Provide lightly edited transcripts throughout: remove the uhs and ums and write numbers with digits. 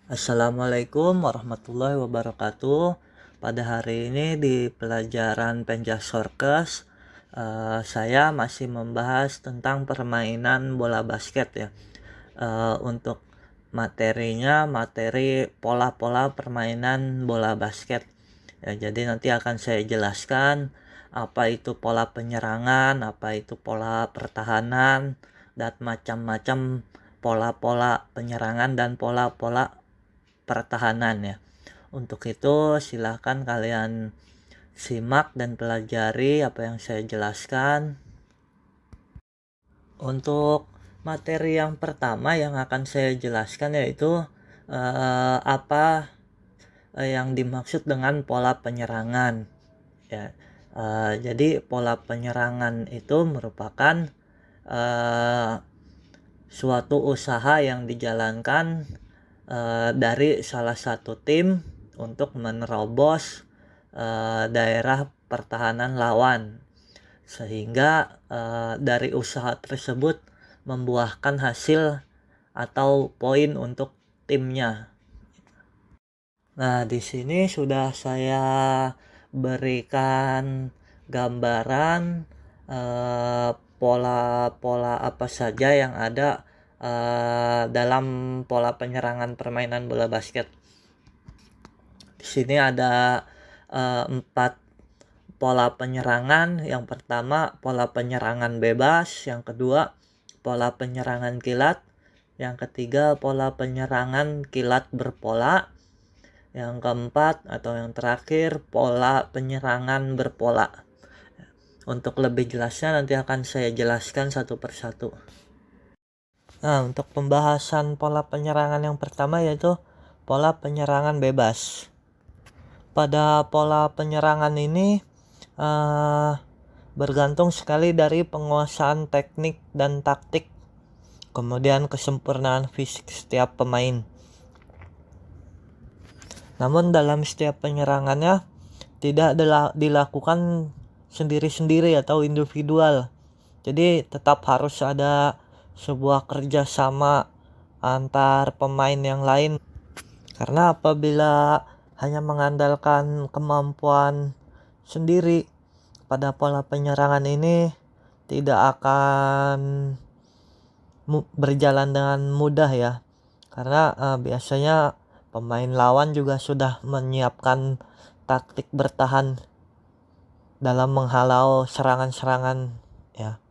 Assalamualaikum warahmatullahi wabarakatuh. Pada hari ini di pelajaran Penjasorkes, saya masih membahas tentang permainan bola basket ya. Untuk materinya, materi pola-pola permainan bola basket. Ya, jadi nanti akan saya jelaskan apa itu pola penyerangan, apa itu pola pertahanan, dan macam-macam pola-pola penyerangan dan pola-pola pertahanan ya. Untuk itu silahkan kalian simak dan pelajari apa yang saya jelaskan. Untuk materi yang pertama yang akan saya jelaskan yaitu apa yang dimaksud dengan pola penyerangan ya. Jadi pola penyerangan itu merupakan suatu usaha yang dijalankan dari salah satu tim untuk menerobos daerah pertahanan lawan, sehingga dari usaha tersebut membuahkan hasil atau poin untuk timnya. Nah, di sini sudah saya berikan gambaran pola-pola apa saja yang ada dalam pola penyerangan permainan bola basket. Di sini ada 4 pola penyerangan. Yang pertama pola penyerangan bebas, yang kedua pola penyerangan kilat, yang ketiga pola penyerangan kilat berpola, yang keempat atau yang terakhir pola penyerangan berpola. Untuk lebih jelasnya nanti akan saya jelaskan satu persatu. Nah, untuk pembahasan pola penyerangan yang pertama yaitu pola penyerangan bebas. Pada pola penyerangan ini bergantung sekali dari penguasaan teknik dan taktik, kemudian kesempurnaan fisik setiap pemain. Namun dalam setiap penyerangannya tidak dilakukan sendiri-sendiri atau individual. Jadi tetap harus ada sebuah kerjasama antar pemain yang lain. Karena apabila hanya mengandalkan kemampuan sendiri pada pola penyerangan ini tidak akan berjalan dengan mudah ya. Karena biasanya pemain lawan juga sudah menyiapkan taktik bertahan dalam menghalau serangan-serangan ya.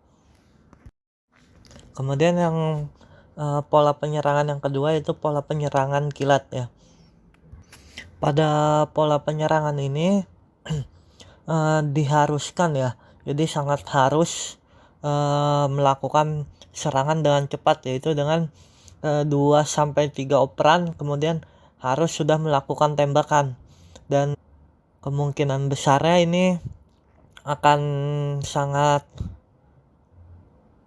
Kemudian yang pola penyerangan yang kedua itu pola penyerangan kilat ya. Pada pola penyerangan ini diharuskan ya, jadi sangat harus melakukan serangan dengan cepat, yaitu dengan 2-3 operan, kemudian harus sudah melakukan tembakan, dan kemungkinan besarnya ini akan sangat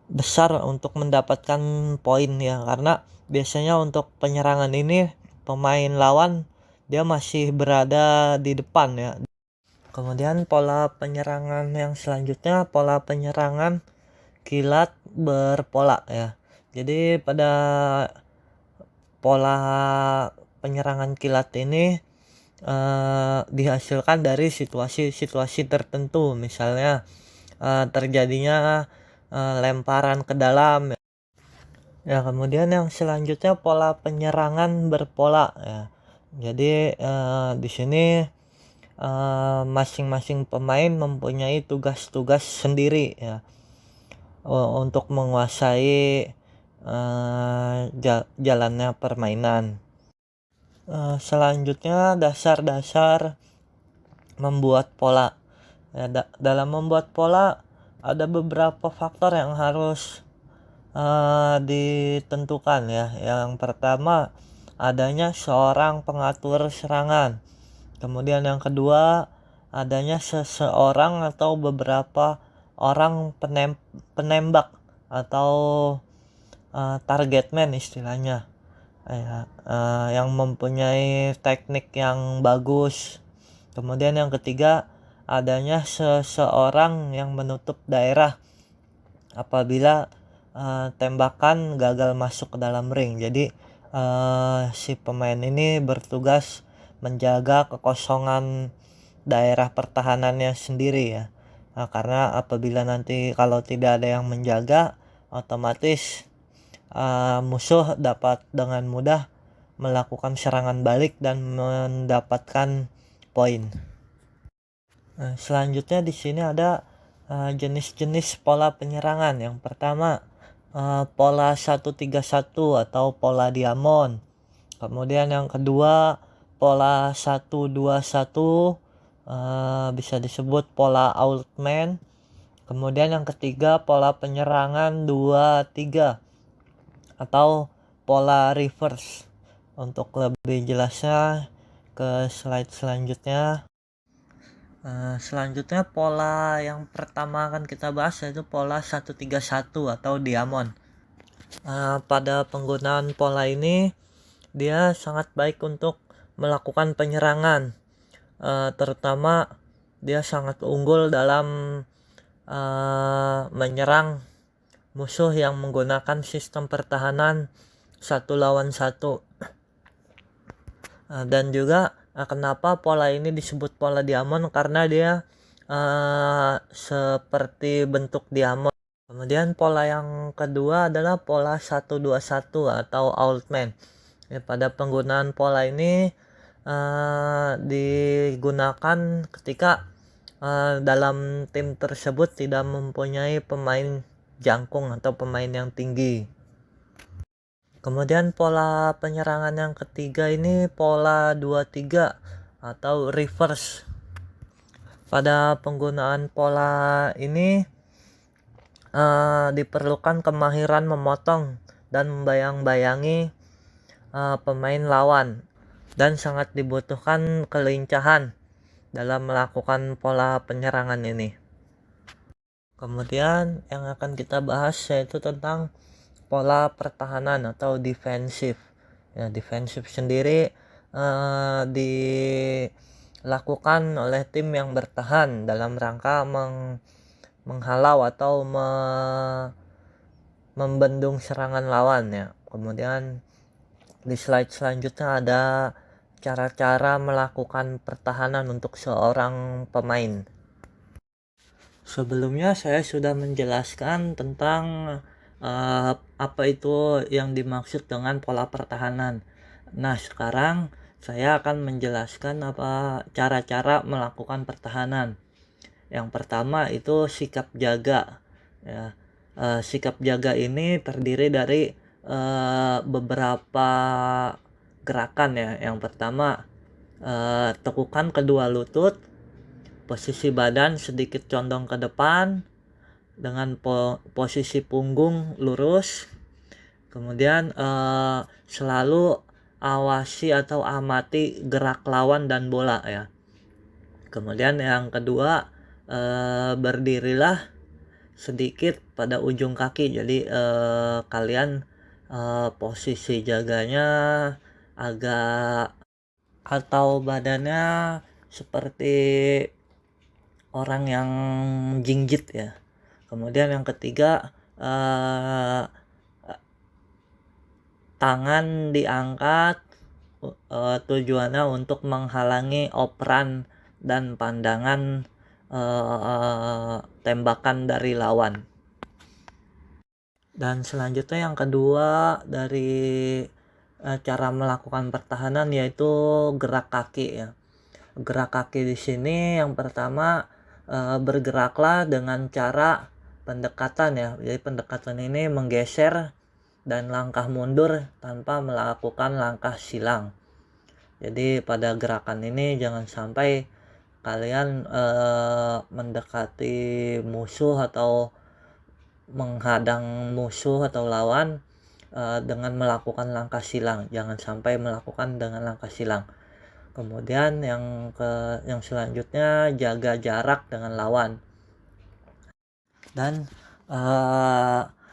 besar untuk mendapatkan poin ya, karena biasanya untuk penyerangan ini pemain lawan dia masih berada di depan ya. Kemudian pola penyerangan yang selanjutnya pola penyerangan kilat berpola ya. Jadi pada pola penyerangan kilat ini dihasilkan dari situasi-situasi tertentu, misalnya terjadinya lemparan ke dalam ya. Kemudian yang selanjutnya pola penyerangan berpola ya. Jadi di sini masing-masing pemain mempunyai tugas-tugas sendiri ya untuk menguasai jalannya permainan. Selanjutnya dasar-dasar membuat pola ya. Dalam membuat pola ada beberapa faktor yang harus ditentukan ya. Yang pertama adanya seorang pengatur serangan. Kemudian yang kedua adanya seseorang atau beberapa orang penembak atau target man istilahnya ya, yang mempunyai teknik yang bagus. Kemudian yang ketiga adanya seseorang yang menutup daerah apabila tembakan gagal masuk ke dalam ring. Jadi si pemain ini bertugas menjaga kekosongan daerah pertahanannya sendiri ya. Karena apabila nanti kalau tidak ada yang menjaga, otomatis musuh dapat dengan mudah melakukan serangan balik dan mendapatkan poin. Selanjutnya di sini ada jenis-jenis pola penyerangan. Yang pertama pola 1-3-1 atau pola diamond. Kemudian yang kedua pola 1-2-1, bisa disebut pola outman. Kemudian yang ketiga pola penyerangan 2-3 atau pola reverse. Untuk lebih jelasnya ke slide selanjutnya. Selanjutnya pola yang pertama akan kita bahas yaitu pola 1-3-1 atau diamond. Pada penggunaan pola ini dia sangat baik untuk melakukan penyerangan, terutama dia sangat unggul dalam menyerang musuh yang menggunakan sistem pertahanan 1 lawan 1. Dan juga kenapa pola ini disebut pola diamond, karena dia seperti bentuk diamond. Kemudian pola yang kedua adalah pola 1-2-1 atau outman. Pada penggunaan pola ini digunakan ketika dalam tim tersebut tidak mempunyai pemain jangkung atau pemain yang tinggi. Kemudian pola penyerangan yang ketiga ini pola 2-3 atau reverse. Pada penggunaan pola ini diperlukan kemahiran memotong dan membayang-bayangi pemain lawan, dan sangat dibutuhkan kelincahan dalam melakukan pola penyerangan ini. Kemudian yang akan kita bahas yaitu tentang pola pertahanan atau defensif. Defensif sendiri dilakukan oleh tim yang bertahan dalam rangka menghalau atau membendung serangan lawan ya. Kemudian di slide selanjutnya ada cara-cara melakukan pertahanan untuk seorang pemain. Sebelumnya saya sudah menjelaskan tentang apa itu yang dimaksud dengan pola pertahanan. Nah, sekarang saya akan menjelaskan apa cara-cara melakukan pertahanan. Yang pertama itu sikap jaga ya. Sikap jaga ini terdiri dari beberapa gerakan ya. Yang pertama tekukan kedua lutut, posisi badan sedikit condong ke depan dengan posisi punggung lurus. Kemudian selalu awasi atau amati gerak lawan dan bola ya. Kemudian yang kedua berdirilah sedikit pada ujung kaki. Jadi kalian posisi jaganya agak atau badannya seperti orang yang jinjit ya. Kemudian yang ketiga tangan diangkat tujuannya untuk menghalangi operan dan pandangan tembakan dari lawan. Dan selanjutnya yang kedua dari cara melakukan pertahanan yaitu gerak kaki ya. Gerak kaki di sini yang pertama bergeraklah dengan cara pendekatan ya. Jadi pendekatan ini menggeser dan langkah mundur tanpa melakukan langkah silang. Jadi pada gerakan ini jangan sampai kalian mendekati musuh atau menghadang musuh atau lawan dengan melakukan langkah silang. Jangan sampai melakukan dengan langkah silang. Kemudian yang selanjutnya jaga jarak dengan lawan. Dan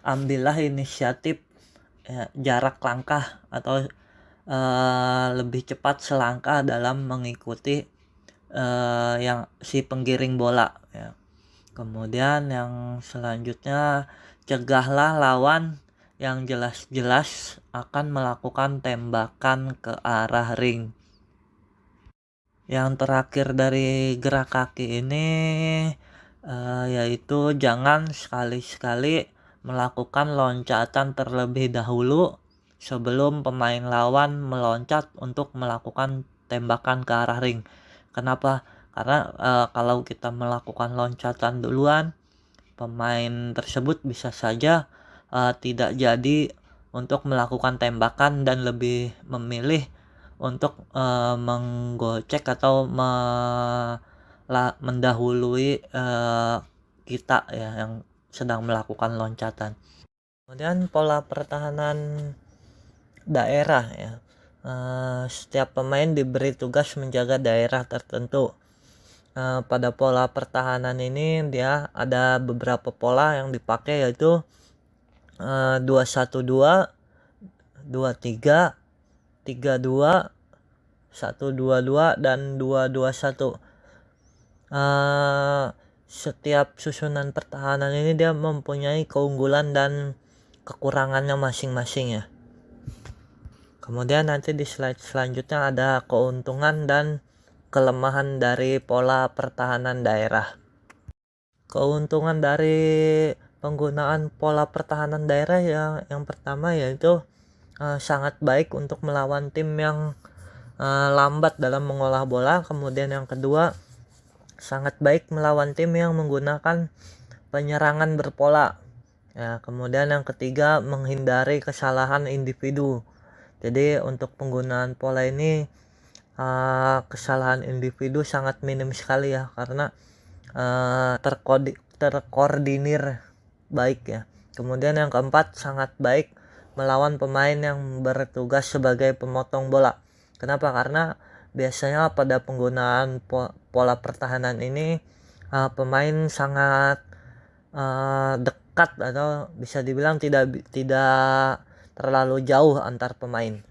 ambillah inisiatif jarak langkah atau lebih cepat selangkah dalam mengikuti yang si penggiring bola ya. Kemudian yang selanjutnya cegahlah lawan yang jelas-jelas akan melakukan tembakan ke arah ring. Yang terakhir dari gerak kaki ini yaitu jangan sekali-sekali melakukan loncatan terlebih dahulu sebelum pemain lawan meloncat untuk melakukan tembakan ke arah ring. Kenapa? Karena kalau kita melakukan loncatan duluan, pemain tersebut bisa saja tidak jadi untuk melakukan tembakan dan lebih memilih untuk menggocek atau mendahului kita ya yang sedang melakukan loncatan. Kemudian pola pertahanan daerah ya. Setiap pemain diberi tugas menjaga daerah tertentu. Pada pola pertahanan ini dia ada beberapa pola yang dipakai, yaitu 2-1-2, 2-3, 3-2, 1-2-2 dan 2-2-1. Setiap susunan pertahanan ini dia mempunyai keunggulan dan kekurangannya masing-masing ya. Kemudian nanti di slide selanjutnya ada keuntungan dan kelemahan dari pola pertahanan daerah. Keuntungan dari penggunaan pola pertahanan daerah yang pertama yaitu sangat baik untuk melawan tim yang lambat dalam mengolah bola. Kemudian yang kedua, sangat baik melawan tim yang menggunakan penyerangan berpola. Ya, kemudian yang ketiga, menghindari kesalahan individu. Jadi untuk penggunaan pola ini kesalahan individu sangat minim sekali ya, karena terkoordinir baik ya. Kemudian yang keempat, sangat baik melawan pemain yang bertugas sebagai pemotong bola. Kenapa? Karena biasanya pada penggunaan pola pertahanan ini pemain sangat dekat atau bisa dibilang tidak terlalu jauh antar pemain.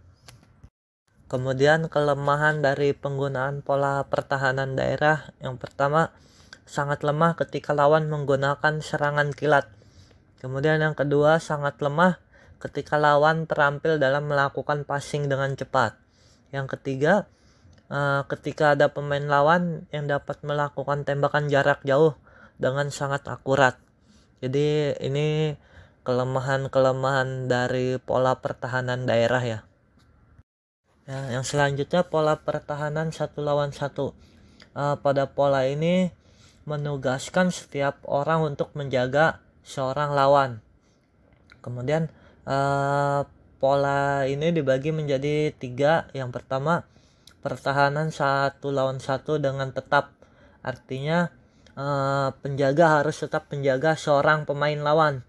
Kemudian kelemahan dari penggunaan pola pertahanan daerah, yang pertama, sangat lemah ketika lawan menggunakan serangan kilat. Kemudian yang kedua, sangat lemah ketika lawan terampil dalam melakukan passing dengan cepat. Yang ketiga, ketika ada pemain lawan yang dapat melakukan tembakan jarak jauh dengan sangat akurat. Jadi ini kelemahan-kelemahan dari pola pertahanan daerah ya. Yang selanjutnya pola pertahanan 1 lawan 1. Pada pola ini menugaskan setiap orang untuk menjaga seorang lawan. Kemudian pola ini dibagi menjadi 3. Yang pertama, pertahanan 1 lawan 1 dengan tetap. Artinya penjaga harus tetap menjaga seorang pemain lawan.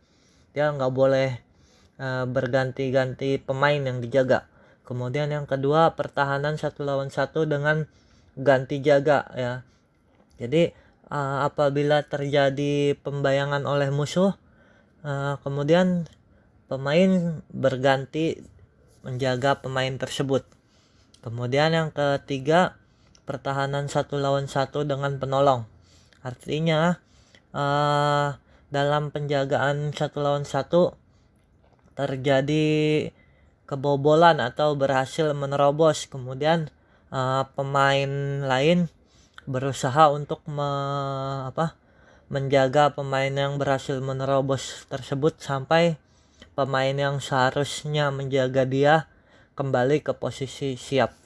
Dia nggak boleh berganti-ganti pemain yang dijaga. Kemudian yang kedua, pertahanan 1 lawan 1 dengan ganti jaga ya. Jadi apabila terjadi pembayangan oleh musuh, kemudian pemain berganti menjaga pemain tersebut. Kemudian yang ketiga, pertahanan 1 lawan 1 dengan penolong. Artinya dalam penjagaan 1 lawan 1 terjadi kebobolan atau berhasil menerobos, kemudian pemain lain berusaha untuk menjaga pemain yang berhasil menerobos tersebut sampai pemain yang seharusnya menjaga dia kembali ke posisi siap.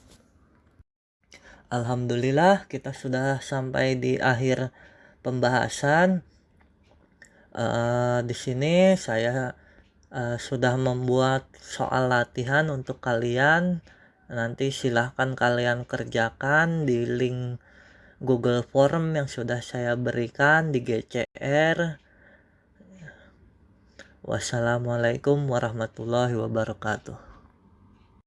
Alhamdulillah, kita sudah sampai di akhir pembahasan. Di sini saya sudah membuat soal latihan untuk kalian. Nanti silahkan kalian kerjakan di link Google Form yang sudah saya berikan di GCR. Wassalamualaikum warahmatullahi wabarakatuh.